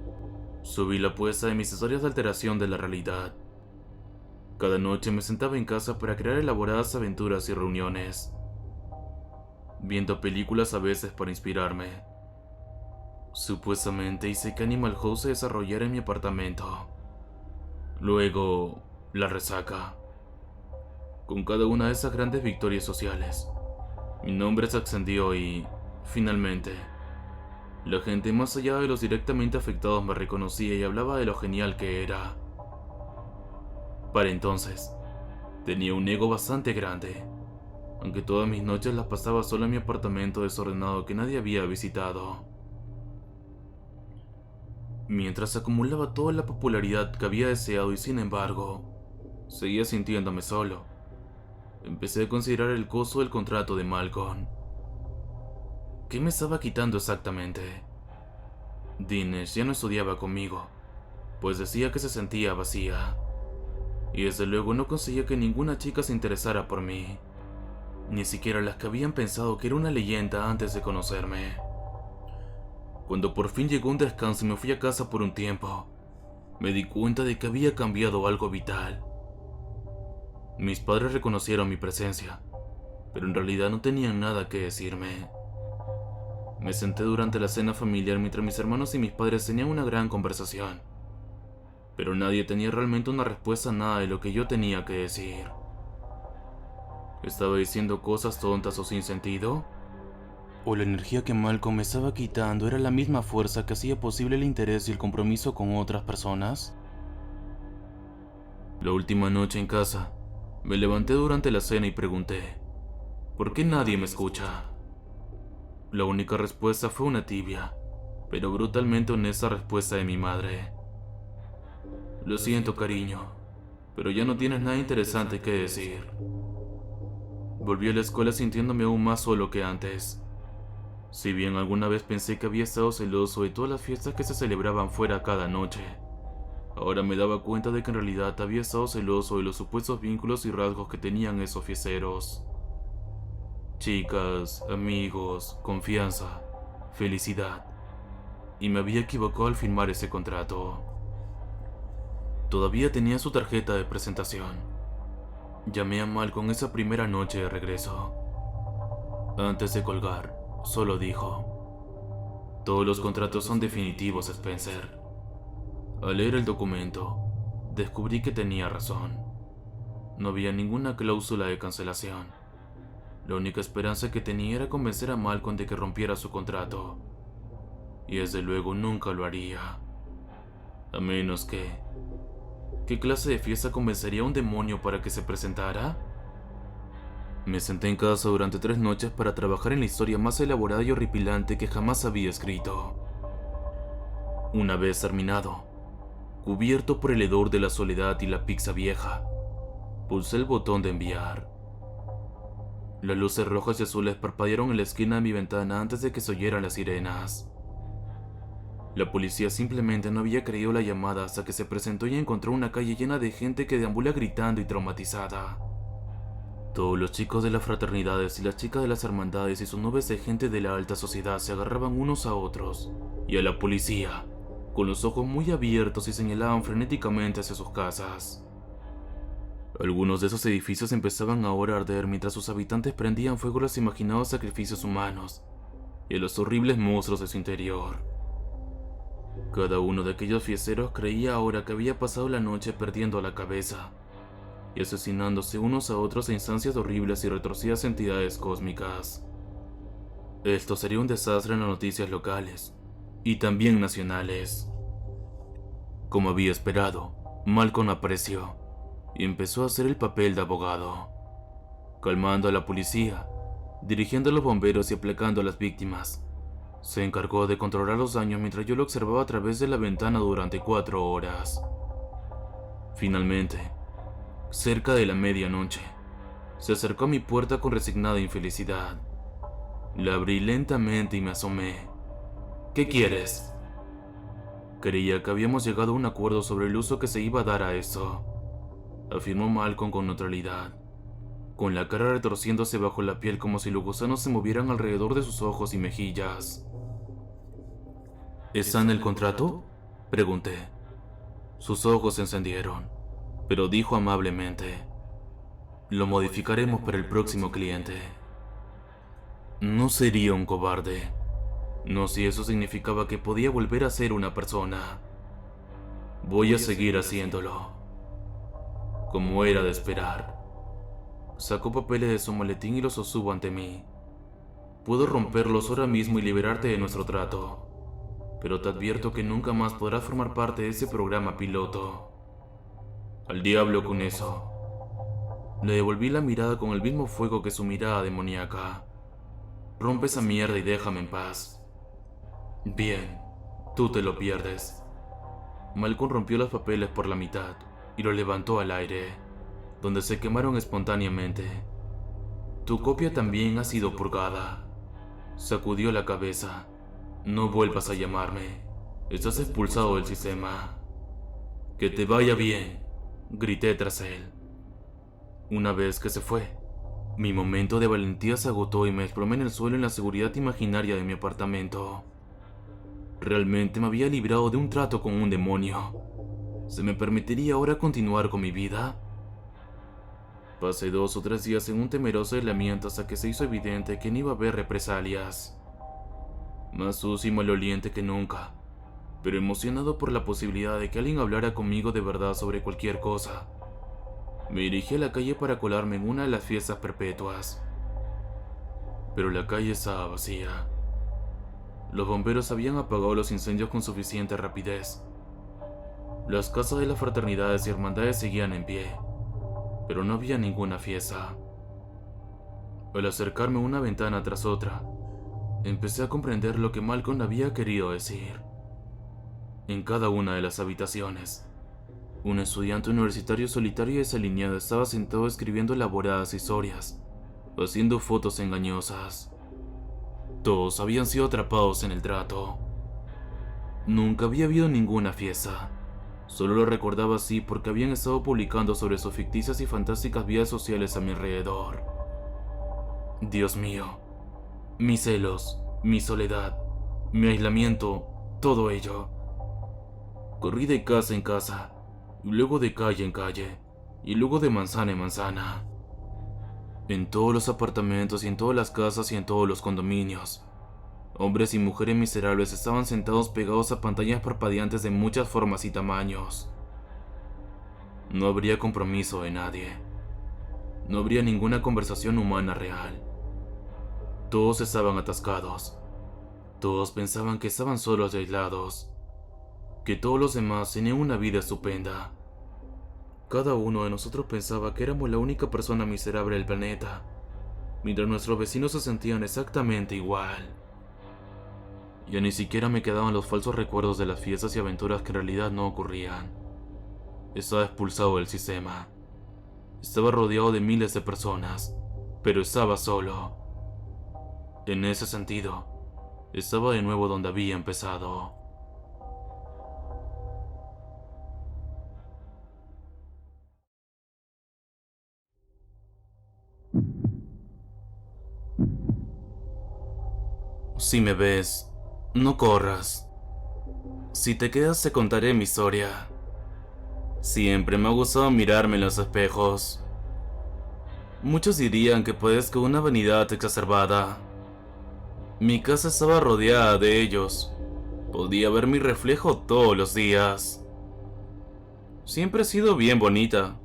subí la apuesta de mis historias de alteración de la realidad. Cada noche me sentaba en casa para crear elaboradas aventuras y reuniones, viendo películas a veces para inspirarme. Supuestamente hice que Animal House se desarrollara en mi apartamento. Luego, la resaca. Con cada una de esas grandes victorias sociales, mi nombre se ascendió y, finalmente, la gente más allá de los directamente afectados me reconocía y hablaba de lo genial que era. Para entonces, tenía un ego bastante grande, aunque todas mis noches las pasaba solo en mi apartamento desordenado que nadie había visitado. Mientras acumulaba toda la popularidad que había deseado y sin embargo, seguía sintiéndome solo, empecé a considerar el costo del contrato de Malcolm. ¿Qué me estaba quitando exactamente? Dinesh ya no estudiaba conmigo, pues decía que se sentía vacía, y desde luego no conseguía que ninguna chica se interesara por mí, ni siquiera las que habían pensado que era una leyenda antes de conocerme. Cuando por fin llegó un descanso y me fui a casa por un tiempo, me di cuenta de que había cambiado algo vital. Mis padres reconocieron mi presencia, pero en realidad no tenían nada que decirme. Me senté durante la cena familiar mientras mis hermanos y mis padres tenían una gran conversación, pero nadie tenía realmente una respuesta a nada de lo que yo tenía que decir. ¿Estaba diciendo cosas tontas o sin sentido? ¿O la energía que Malcolm me estaba quitando era la misma fuerza que hacía posible el interés y el compromiso con otras personas? La última noche en casa, me levanté durante la cena y pregunté: ¿por qué nadie me escucha? La única respuesta fue una tibia, pero brutalmente honesta respuesta de mi madre. Lo siento, cariño, pero ya no tienes nada interesante que decir. Volví a la escuela sintiéndome aún más solo que antes. Si bien alguna vez pensé que había estado celoso de todas las fiestas que se celebraban fuera cada noche, ahora me daba cuenta de que en realidad había estado celoso de los supuestos vínculos y rasgos que tenían esos fiesteros. Chicas, amigos, confianza, felicidad. Y me había equivocado al firmar ese contrato. Todavía tenía su tarjeta de presentación. Llamé a Malcolm esa primera noche de regreso. Antes de colgar, solo dijo: todos los contratos son definitivos, Spencer. Al leer el documento, descubrí que tenía razón. No había ninguna cláusula de cancelación. La única esperanza que tenía era convencer a Malcolm de que rompiera su contrato. Y desde luego nunca lo haría. A menos que... ¿qué clase de fiesta convencería a un demonio para que se presentara? Me senté en casa durante 3 noches para trabajar en la historia más elaborada y horripilante que jamás había escrito. Una vez terminado, cubierto por el hedor de la soledad y la pizza vieja, pulsé el botón de enviar. Las luces rojas y azules parpadearon en la esquina de mi ventana antes de que se oyeran las sirenas. La policía simplemente no había creído la llamada hasta que se presentó y encontró una calle llena de gente que deambula gritando y traumatizada. Todos los chicos de las fraternidades y las chicas de las hermandades y sus nubes de gente de la alta sociedad se agarraban unos a otros y a la policía, con los ojos muy abiertos, y señalaban frenéticamente hacia sus casas. Algunos de esos edificios empezaban ahora a arder mientras sus habitantes prendían fuego a los imaginados sacrificios humanos y a los horribles monstruos de su interior. Cada uno de aquellos fiesteros creía ahora que había pasado la noche perdiendo la cabeza y asesinándose unos a otros a instancias horribles y retorcidas entidades cósmicas. Esto sería un desastre en las noticias locales y también nacionales. Como había esperado, Malcolm apareció y empezó a hacer el papel de abogado, calmando a la policía, dirigiendo a los bomberos y aplacando a las víctimas. Se encargó de controlar los daños mientras yo lo observaba a través de la ventana durante 4 horas. Finalmente, cerca de la medianoche, se acercó a mi puerta con resignada infelicidad. La abrí lentamente y me asomé. ¿Qué quieres? Creía que habíamos llegado a un acuerdo sobre el uso que se iba a dar a eso, afirmó Malcolm con neutralidad, con la cara retorciéndose bajo la piel como si los gusanos se movieran alrededor de sus ojos y mejillas. ¿Está en el contrato?, pregunté. Sus ojos se encendieron, pero dijo amablemente: lo modificaremos para el próximo cliente. No sería un cobarde. No si eso significaba que podía volver a ser una persona. Voy a seguir haciéndolo. Como era de esperar, sacó papeles de su maletín y los sostuvo ante mí. Puedo romperlos ahora mismo y liberarte de nuestro trato, pero te advierto que nunca más podrás formar parte de ese programa piloto. Al diablo con eso. Le devolví la mirada con el mismo fuego que su mirada demoníaca. Rompe esa mierda y déjame en paz. Bien, tú te lo pierdes. Malcolm rompió los papeles por la mitad y los levantó al aire, donde se quemaron espontáneamente. Tu copia también ha sido purgada. Sacudió la cabeza. No vuelvas a llamarme. Estás expulsado del sistema. Que te vaya bien, grité tras él. Una vez que se fue, mi momento de valentía se agotó y me desplomé en el suelo en la seguridad imaginaria de mi apartamento. Realmente me había librado de un trato con un demonio. ¿Se me permitiría ahora continuar con mi vida? Pasé 2 o 3 días en un temeroso aislamiento hasta que se hizo evidente que no iba a haber represalias. Más sucio y maloliente que nunca, pero emocionado por la posibilidad de que alguien hablara conmigo de verdad sobre cualquier cosa, me dirigí a la calle para colarme en una de las fiestas perpetuas. Pero la calle estaba vacía. Los bomberos habían apagado los incendios con suficiente rapidez. Las casas de las fraternidades y hermandades seguían en pie, pero no había ninguna fiesta. Al acercarme una ventana tras otra, empecé a comprender lo que Malcolm había querido decir. En cada una de las habitaciones, Un estudiante universitario solitario y desalineado estaba sentado escribiendo elaboradas historias, haciendo fotos engañosas. Todos habían sido atrapados en el trato. Nunca había habido ninguna fiesta. Solo lo recordaba así porque habían estado publicando sobre sus ficticias y fantásticas vidas sociales a mi alrededor. Dios mío, mis celos, mi soledad, mi aislamiento, todo ello. Corrí de casa en casa, y luego de calle en calle, y luego de manzana en manzana. En todos los apartamentos y en todas las casas y en todos los condominios, hombres y mujeres miserables estaban sentados pegados a pantallas parpadeantes de muchas formas y tamaños. No habría compromiso de nadie. No habría ninguna conversación humana real. Todos estaban atascados. Todos pensaban que estaban solos y aislados, que todos los demás tenían una vida estupenda. Cada uno de nosotros pensaba que éramos la única persona miserable del planeta, mientras nuestros vecinos se sentían exactamente igual. Ya ni siquiera me quedaban los falsos recuerdos de las fiestas y aventuras que en realidad no ocurrían. Estaba expulsado del sistema. Estaba rodeado de miles de personas, pero estaba solo. En ese sentido, estaba de nuevo donde había empezado. Si me ves, no corras. Si te quedas te contaré mi historia. Siempre me ha gustado mirarme en los espejos. Muchos dirían que padezco una vanidad exacerbada. Mi casa estaba rodeada de ellos. Podía ver mi reflejo todos los días. Siempre he sido bien bonita.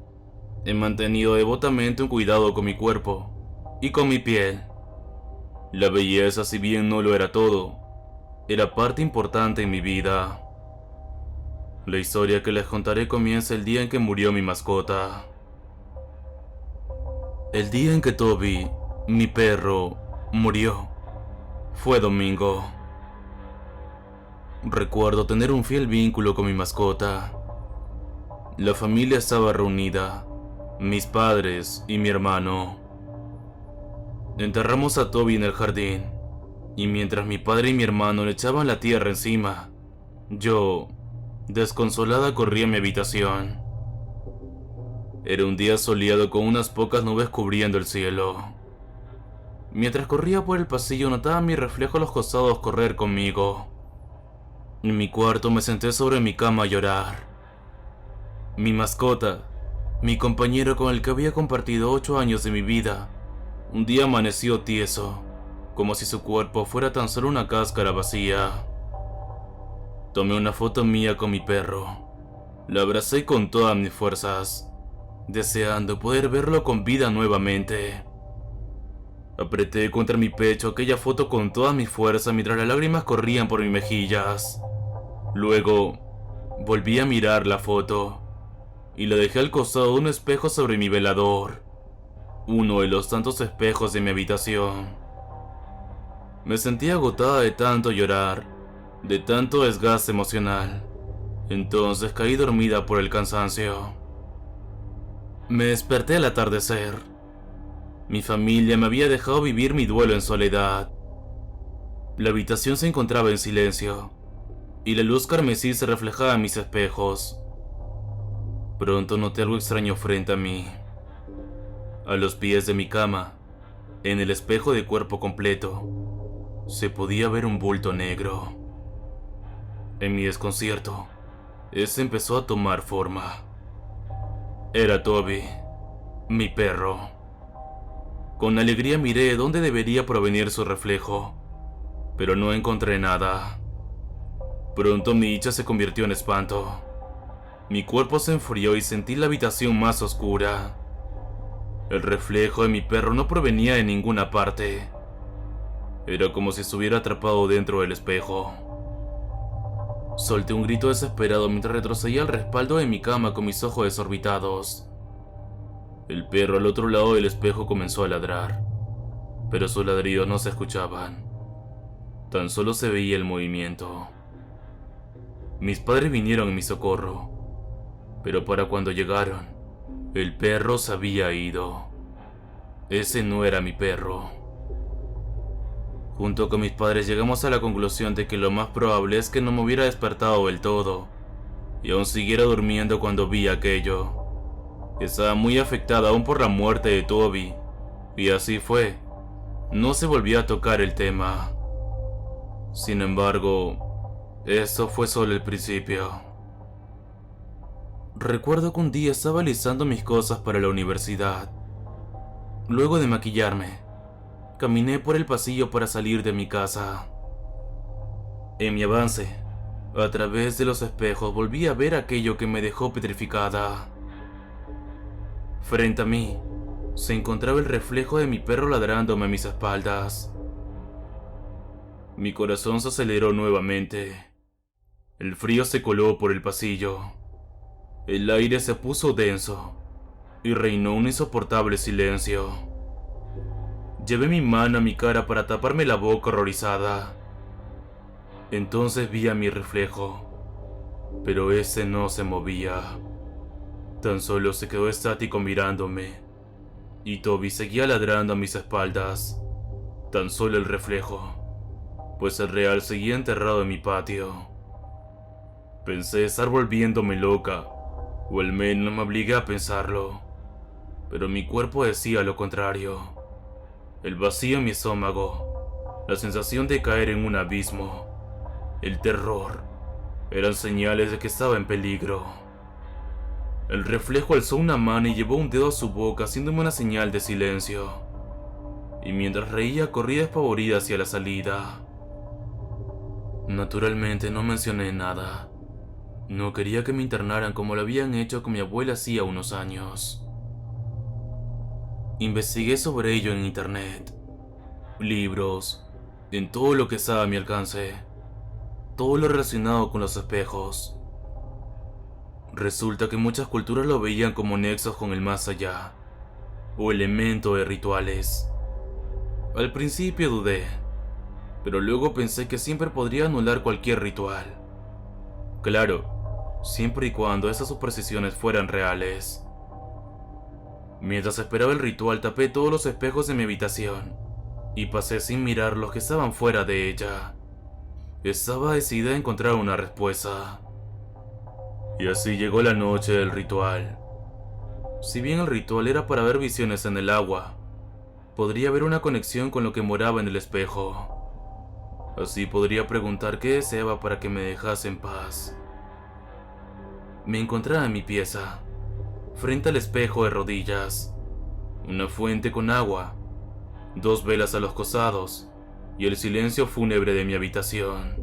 He mantenido devotamente un cuidado con mi cuerpo y con mi piel. La belleza, si bien no lo era todo, era parte importante en mi vida. La historia que les contaré comienza el día en que murió mi mascota. El día en que Toby, mi perro, murió, fue domingo. Recuerdo tener un fiel vínculo con mi mascota. La familia estaba reunida, mis padres y mi hermano. Enterramos a Toby en el jardín, y mientras mi padre y mi hermano le echaban la tierra encima, yo, desconsolada, corrí a mi habitación. Era un día soleado con unas pocas nubes cubriendo el cielo. Mientras corría por el pasillo notaba mi reflejo a los costados correr conmigo. En mi cuarto me senté sobre mi cama a llorar. Mi mascota, mi compañero con el que había compartido 8 años de mi vida, un día amaneció tieso, como si su cuerpo fuera tan solo una cáscara vacía. Tomé una foto mía con mi perro. La abracé con todas mis fuerzas, deseando poder verlo con vida nuevamente. Apreté contra mi pecho aquella foto con toda mi fuerza mientras las lágrimas corrían por mis mejillas. Luego, volví a mirar la foto y la dejé al costado de un espejo sobre mi velador. Uno de los tantos espejos de mi habitación. Me sentía agotada de tanto llorar, de tanto desgaste emocional. Entonces caí dormida por el cansancio. Me desperté al atardecer. Mi familia me había dejado vivir mi duelo en soledad. La habitación se encontraba en silencio, y la luz carmesí se reflejaba en mis espejos. Pronto noté algo extraño frente a mí. A los pies de mi cama, en el espejo de cuerpo completo, se podía ver un bulto negro. En mi desconcierto, ese empezó a tomar forma. Era Toby, mi perro. Con alegría miré dónde debería provenir su reflejo, pero no encontré nada. Pronto mi dicha se convirtió en espanto. Mi cuerpo se enfrió y sentí la habitación más oscura. El reflejo de mi perro no provenía de ninguna parte. Era como si estuviera atrapado dentro del espejo. Solté un grito desesperado mientras retrocedía al respaldo de mi cama con mis ojos desorbitados. El perro al otro lado del espejo comenzó a ladrar, pero sus ladridos no se escuchaban. Tan solo se veía el movimiento. Mis padres vinieron en mi socorro. pero para cuando llegaron, el perro se había ido. Ese no era mi perro. Junto con mis padres llegamos a la conclusión de que lo más probable es que no me hubiera despertado del todo y aún siguiera durmiendo cuando vi aquello. Estaba muy afectada aún por la muerte de Toby, y así fue. No se volvió a tocar el tema. Sin embargo, eso fue solo el principio. Recuerdo que un día estaba listando mis cosas para la universidad. Luego de maquillarme, caminé por el pasillo para salir de mi casa. En mi avance, a través de los espejos volví a ver aquello que me dejó petrificada. Frente a mí, se encontraba el reflejo de mi perro ladrándome a mis espaldas. Mi corazón se aceleró nuevamente. El frío se coló por el pasillo. El aire se puso denso y reinó un insoportable silencio. Llevé mi mano a mi cara para taparme la boca horrorizada. Entonces vi a mi reflejo, pero ese no se movía. Tan solo se quedó estático mirándome, y Toby seguía ladrando a mis espaldas. Tan solo el reflejo, pues el real seguía enterrado en mi patio. Pensé estar volviéndome loca, o al menos me obligué a pensarlo, pero mi cuerpo decía lo contrario. El vacío en mi estómago, la sensación de caer en un abismo, el terror, eran señales de que estaba en peligro. El reflejo alzó una mano y llevó un dedo a su boca haciéndome una señal de silencio. Y mientras reía corrí despavorida hacia la salida. Naturalmente no mencioné nada. No quería que me internaran como lo habían hecho con mi abuela hacía unos años. Investigué sobre ello en internet, libros, en todo lo que estaba a mi alcance, todo lo relacionado con los espejos. Resulta que muchas culturas lo veían como nexos con el más allá, o elemento de rituales. Al principio dudé, pero luego pensé que siempre podría anular cualquier ritual. Claro, siempre y cuando esas supersticiones fueran reales. Mientras esperaba el ritual tapé todos los espejos de mi habitación y pasé sin mirar los que estaban fuera de ella. Estaba decidida a encontrar una respuesta. Y así llegó la noche del ritual. Si bien el ritual era para ver visiones en el agua, podría haber una conexión con lo que moraba en el espejo. Así podría preguntar qué deseaba para que me dejase en paz. Me encontraba en mi pieza, frente al espejo de rodillas, una fuente con agua, 2 velas a los costados y el silencio fúnebre de mi habitación.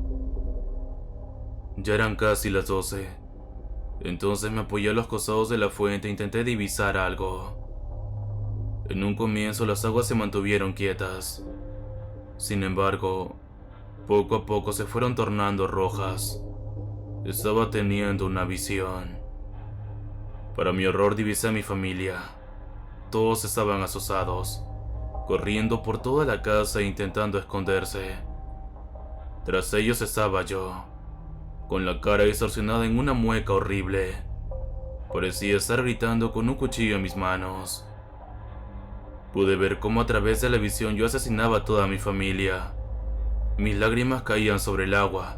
Ya eran casi las 12. Entonces me apoyé a los costados de la fuente e intenté divisar algo. En un comienzo las aguas se mantuvieron quietas. Sin embargo, poco a poco se fueron tornando rojas. Estaba teniendo una visión. Para mi horror divisé a mi familia. Todos estaban asustados, corriendo por toda la casa e intentando esconderse. Tras ellos estaba yo, con la cara distorsionada en una mueca horrible. Parecía estar gritando con un cuchillo en mis manos. Pude ver cómo a través de la visión yo asesinaba a toda mi familia. Mis lágrimas caían sobre el agua,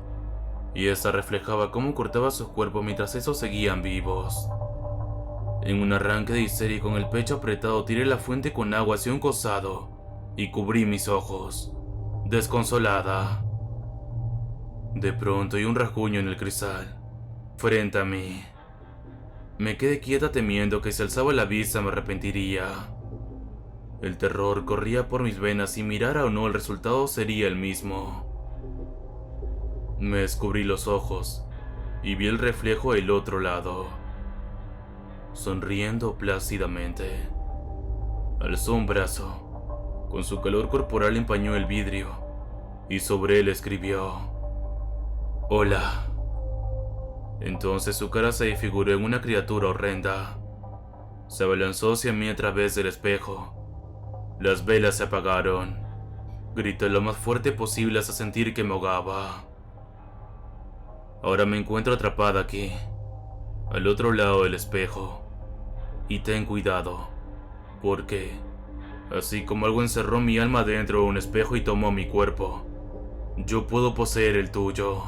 y esta reflejaba cómo cortaba sus cuerpos mientras esos seguían vivos. En un arranque de histeria y con el pecho apretado tiré la fuente con agua hacia un costado y cubrí mis ojos, desconsolada. De pronto oí un rasguño en el cristal, frente a mí. Me quedé quieta temiendo que si alzaba la vista me arrepentiría. El terror corría por mis venas y mirara o no el resultado sería el mismo. Me descubrí los ojos y vi el reflejo del otro lado, sonriendo plácidamente. Alzó un brazo, con su calor corporal empañó el vidrio y sobre él escribió: «Hola». Entonces su cara se desfiguró en una criatura horrenda. Se abalanzó hacia mí a través del espejo. Las velas se apagaron. Grité lo más fuerte posible hasta sentir que me ahogaba. Ahora me encuentro atrapada aquí, al otro lado del espejo. Y ten cuidado, porque, así como algo encerró mi alma dentro de un espejo y tomó mi cuerpo, yo puedo poseer el tuyo.